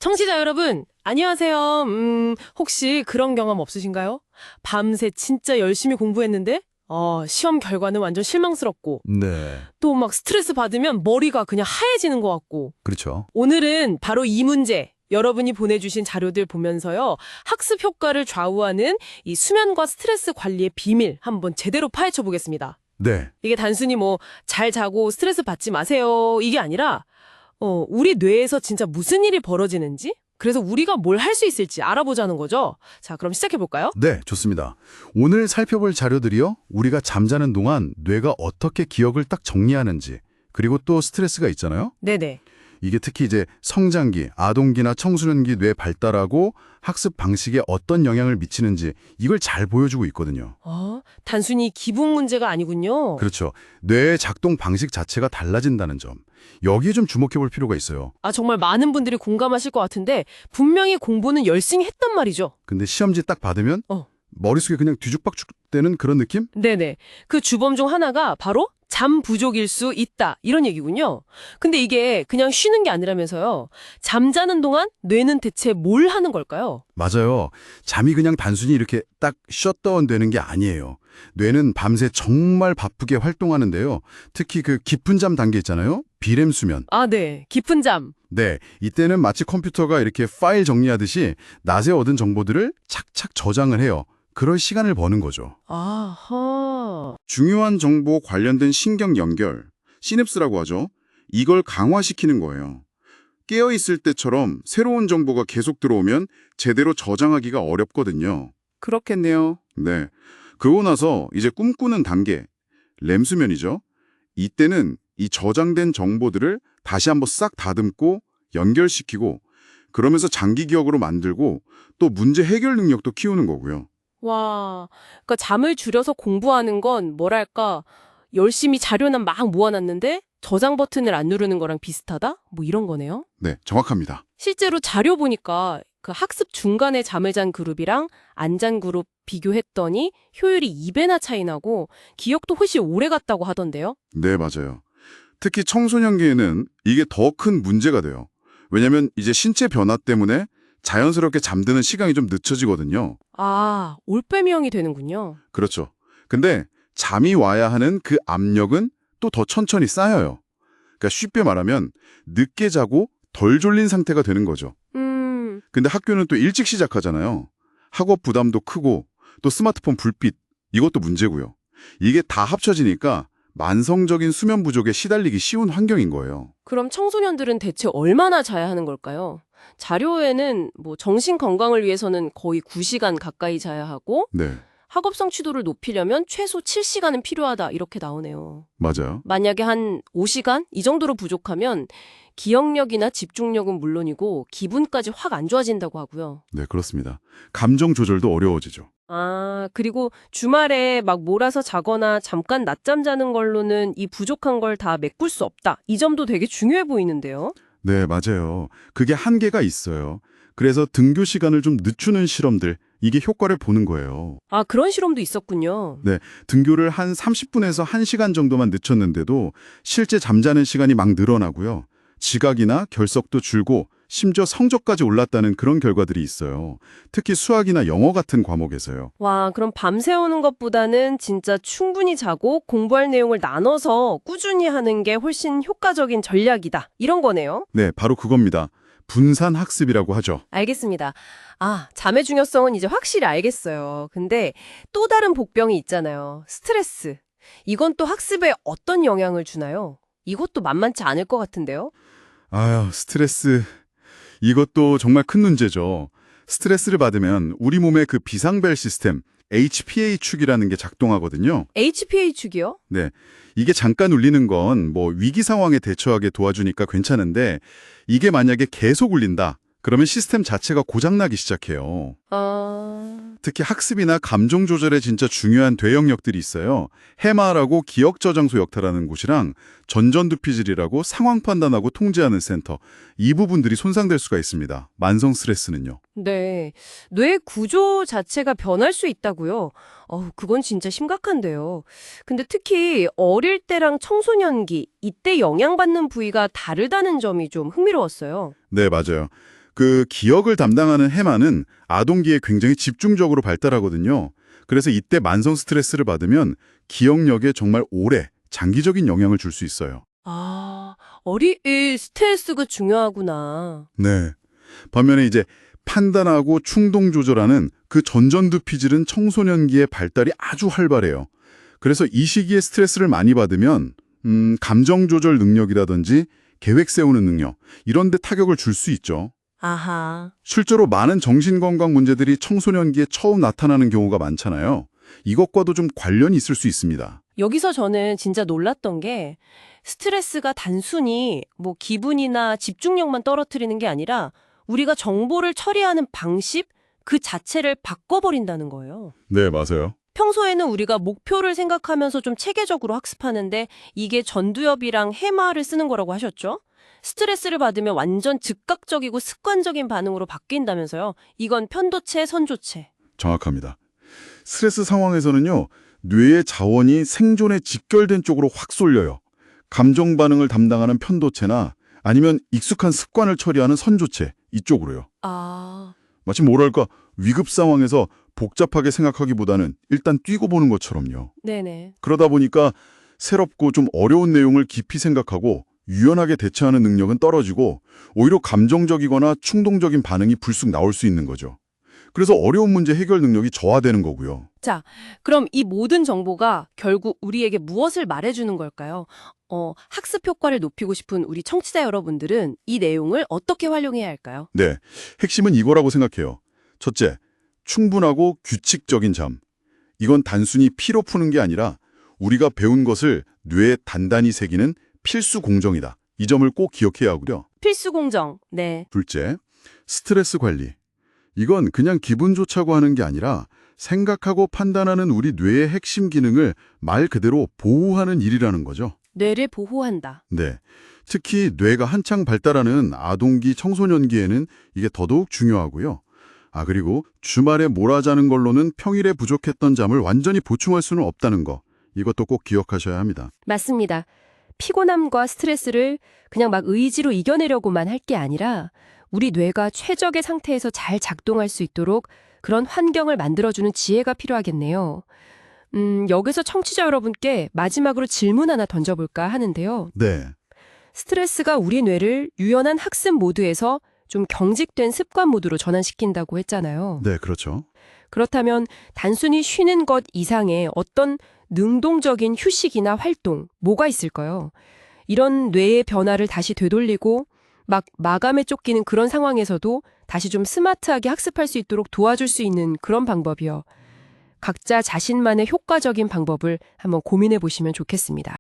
청취자 여러분, 안녕하세요. 혹시 그런 경험 없으신가요? 밤새 진짜 열심히 공부했는데, 시험 결과는 완전 실망스럽고, 네, 또 막 스트레스 받으면 머리가 그냥 하얘지는 것 같고. 그렇죠. 오늘은 바로 이 문제, 여러분이 보내주신 자료들 보면서요, 학습 효과를 좌우하는 이 수면과 스트레스 관리의 비밀 한번 제대로 파헤쳐 보겠습니다. 네, 이게 단순히 뭐, 잘 자고 스트레스 받지 마세요. 이게 아니라, 우리 뇌에서 진짜 무슨 일이 벌어지는지, 그래서 우리가 뭘 할 수 있을지 알아보자는 거죠. 자, 그럼 시작해볼까요? 네, 좋습니다. 오늘 살펴볼 자료들이요, 우리가 잠자는 동안 뇌가 어떻게 기억을 딱 정리하는지, 그리고 또 스트레스가 있잖아요. 네네. 이게 특히 이제 성장기, 아동기나 청소년기 뇌 발달하고 학습 방식에 어떤 영향을 미치는지 이걸 잘 보여주고 있거든요. 단순히 기분 문제가 아니군요. 그렇죠. 뇌의 작동 방식 자체가 달라진다는 점. 여기에 좀 주목해 볼 필요가 있어요. 정말 많은 분들이 공감하실 것 같은데 분명히 공부는 열심히 했단 말이죠. 근데 시험지 딱 받으면 머릿속에 그냥 뒤죽박죽 되는 그런 느낌? 네네. 그 주범 중 하나가 바로 잠 부족일 수 있다. 이런 얘기군요. 근데 이게 그냥 쉬는 게 아니라면서요. 잠자는 동안 뇌는 대체 뭘 하는 걸까요? 맞아요. 잠이 그냥 단순히 이렇게 딱 셧다운 되는 게 아니에요. 뇌는 밤새 정말 바쁘게 활동하는데요. 특히 그 깊은 잠 단계 있잖아요. 비렘 수면. 네. 깊은 잠. 네, 이때는 마치 컴퓨터가 이렇게 파일 정리하듯이 낮에 얻은 정보들을 착착 저장을 해요. 그럴 시간을 버는 거죠. 아하. 중요한 정보 관련된 신경 연결, 시냅스라고 하죠. 이걸 강화시키는 거예요. 깨어있을 때처럼 새로운 정보가 계속 들어오면 제대로 저장하기가 어렵거든요. 그렇겠네요. 네. 그러고 나서 이제 꿈꾸는 단계, 렘수면이죠. 이때는 이 저장된 정보들을 다시 한번 싹 다듬고 연결시키고 그러면서 장기 기억으로 만들고 또 문제 해결 능력도 키우는 거고요. 와, 그러니까 잠을 줄여서 공부하는 건 뭐랄까, 열심히 자료는 막 모아놨는데 저장 버튼을 안 누르는 거랑 비슷하다? 뭐 이런 거네요. 네, 정확합니다. 실제로 자료 보니까 그 학습 중간에 잠을 잔 그룹이랑 안 잔 그룹 비교했더니 효율이 2배나 차이 나고 기억도 훨씬 오래 갔다고 하던데요. 네, 맞아요. 특히 청소년기에는 이게 더 큰 문제가 돼요. 왜냐면 이제 신체 변화 때문에 자연스럽게 잠드는 시간이 좀 늦춰지거든요. 올빼미형이 되는군요. 그렇죠. 근데 잠이 와야 하는 그 압력은 또 더 천천히 쌓여요. 그러니까 쉽게 말하면 늦게 자고 덜 졸린 상태가 되는 거죠. 근데 학교는 또 일찍 시작하잖아요. 학업 부담도 크고 또 스마트폰 불빛 이것도 문제고요. 이게 다 합쳐지니까 만성적인 수면 부족에 시달리기 쉬운 환경인 거예요. 그럼 청소년들은 대체 얼마나 자야 하는 걸까요? 자료에는 뭐 정신 건강을 위해서는 거의 9시간 가까이 자야 하고 네, 학업 성취도를 높이려면 최소 7시간은 필요하다 이렇게 나오네요. 맞아요. 만약에 한 5시간 이 정도로 부족하면 기억력이나 집중력은 물론이고 기분까지 확 안 좋아진다고 하고요. 네, 그렇습니다. 감정 조절도 어려워지죠. 그리고 주말에 막 몰아서 자거나 잠깐 낮잠 자는 걸로는 이 부족한 걸 다 메꿀 수 없다. 이 점도 되게 중요해 보이는데요. 네, 맞아요. 그게 한계가 있어요. 그래서 등교 시간을 좀 늦추는 실험들, 이게 효과를 보는 거예요. 그런 실험도 있었군요. 네, 등교를 한 30분에서 1시간 정도만 늦췄는데도 실제 잠자는 시간이 막 늘어나고요. 지각이나 결석도 줄고 심지어 성적까지 올랐다는 그런 결과들이 있어요. 특히 수학이나 영어 같은 과목에서요. 와, 그럼 밤새우는 것보다는 진짜 충분히 자고 공부할 내용을 나눠서 꾸준히 하는 게 훨씬 효과적인 전략이다. 이런 거네요. 네, 바로 그겁니다. 분산 학습이라고 하죠. 알겠습니다. 잠의 중요성은 이제 확실히 알겠어요. 근데 또 다른 복병이 있잖아요. 스트레스. 이건 또 학습에 어떤 영향을 주나요? 이것도 만만치 않을 것 같은데요? 아유, 스트레스. 이것도 정말 큰 문제죠. 스트레스를 받으면 우리 몸의 그 비상벨 시스템, HPA 축이라는 게 작동하거든요. HPA 축이요? 네. 이게 잠깐 울리는 건 뭐 위기 상황에 대처하게 도와주니까 괜찮은데 이게 만약에 계속 울린다. 그러면 시스템 자체가 고장나기 시작해요. 특히 학습이나 감정 조절에 진짜 중요한 대영역들이 있어요. 해마라고 기억 저장소 역할하는 곳이랑 전전두피질이라고 상황 판단하고 통제하는 센터. 이 부분들이 손상될 수가 있습니다. 만성 스트레스는요. 네. 뇌 구조 자체가 변할 수 있다고요? 그건 진짜 심각한데요. 근데 특히 어릴 때랑 청소년기, 이때 영향받는 부위가 다르다는 점이 좀 흥미로웠어요. 네, 맞아요. 그 기억을 담당하는 해마는 아동기에 굉장히 집중적으로 발달하거든요. 그래서 이때 만성 스트레스를 받으면 기억력에 정말 오래, 장기적인 영향을 줄 수 있어요. 아, 어린이 스트레스가 중요하구나. 네. 반면에 이제 판단하고 충동 조절하는 그 전전두피질은 청소년기의 발달이 아주 활발해요. 그래서 이 시기에 스트레스를 많이 받으면 감정 조절 능력이라든지 계획 세우는 능력 이런 데 타격을 줄 수 있죠. 아하. 실제로 많은 정신건강 문제들이 청소년기에 처음 나타나는 경우가 많잖아요. 이것과도 좀 관련이 있을 수 있습니다. 여기서 저는 진짜 놀랐던 게 스트레스가 단순히 뭐 기분이나 집중력만 떨어뜨리는 게 아니라 우리가 정보를 처리하는 방식 그 자체를 바꿔버린다는 거예요. 네, 맞아요. 평소에는 우리가 목표를 생각하면서 좀 체계적으로 학습하는데 이게 전두엽이랑 해마를 쓰는 거라고 하셨죠? 스트레스를 받으면 완전 즉각적이고 습관적인 반응으로 바뀐다면서요. 이건 편도체, 선조체. 정확합니다. 스트레스 상황에서는요, 뇌의 자원이 생존에 직결된 쪽으로 확 쏠려요. 감정 반응을 담당하는 편도체나 아니면 익숙한 습관을 처리하는 선조체, 이쪽으로요. 아, 마치 뭐랄까, 위급 상황에서 복잡하게 생각하기보다는 일단 뛰고 보는 것처럼요. 네네. 그러다 보니까 새롭고 좀 어려운 내용을 깊이 생각하고 유연하게 대처하는 능력은 떨어지고 오히려 감정적이거나 충동적인 반응이 불쑥 나올 수 있는 거죠. 그래서 어려운 문제 해결 능력이 저하되는 거고요. 자, 그럼 이 모든 정보가 결국 우리에게 무엇을 말해주는 걸까요? 학습 효과를 높이고 싶은 우리 청취자 여러분들은 이 내용을 어떻게 활용해야 할까요? 네, 핵심은 이거라고 생각해요. 첫째, 충분하고 규칙적인 잠. 이건 단순히 피로 푸는 게 아니라 우리가 배운 것을 뇌에 단단히 새기는 필수 공정이다. 이 점을 꼭 기억해야 하고요. 필수 공정. 네. 둘째, 스트레스 관리. 이건 그냥 기분 좋자고 하는 게 아니라 생각하고 판단하는 우리 뇌의 핵심 기능을 말 그대로 보호하는 일이라는 거죠. 뇌를 보호한다. 네. 특히 뇌가 한창 발달하는 아동기, 청소년기에는 이게 더더욱 중요하고요. 그리고 주말에 몰아자는 걸로는 평일에 부족했던 잠을 완전히 보충할 수는 없다는 거. 이것도 꼭 기억하셔야 합니다. 맞습니다. 피곤함과 스트레스를 그냥 막 의지로 이겨내려고만 할 게 아니라 우리 뇌가 최적의 상태에서 잘 작동할 수 있도록 그런 환경을 만들어주는 지혜가 필요하겠네요. 여기서 청취자 여러분께 마지막으로 질문 하나 던져볼까 하는데요. 네. 스트레스가 우리 뇌를 유연한 학습 모드에서 좀 경직된 습관 모드로 전환시킨다고 했잖아요. 네, 그렇죠. 그렇다면 단순히 쉬는 것 이상의 어떤 능동적인 휴식이나 활동, 뭐가 있을까요? 이런 뇌의 변화를 다시 되돌리고 막 마감에 쫓기는 그런 상황에서도 다시 좀 스마트하게 학습할 수 있도록 도와줄 수 있는 그런 방법이요. 각자 자신만의 효과적인 방법을 한번 고민해 보시면 좋겠습니다.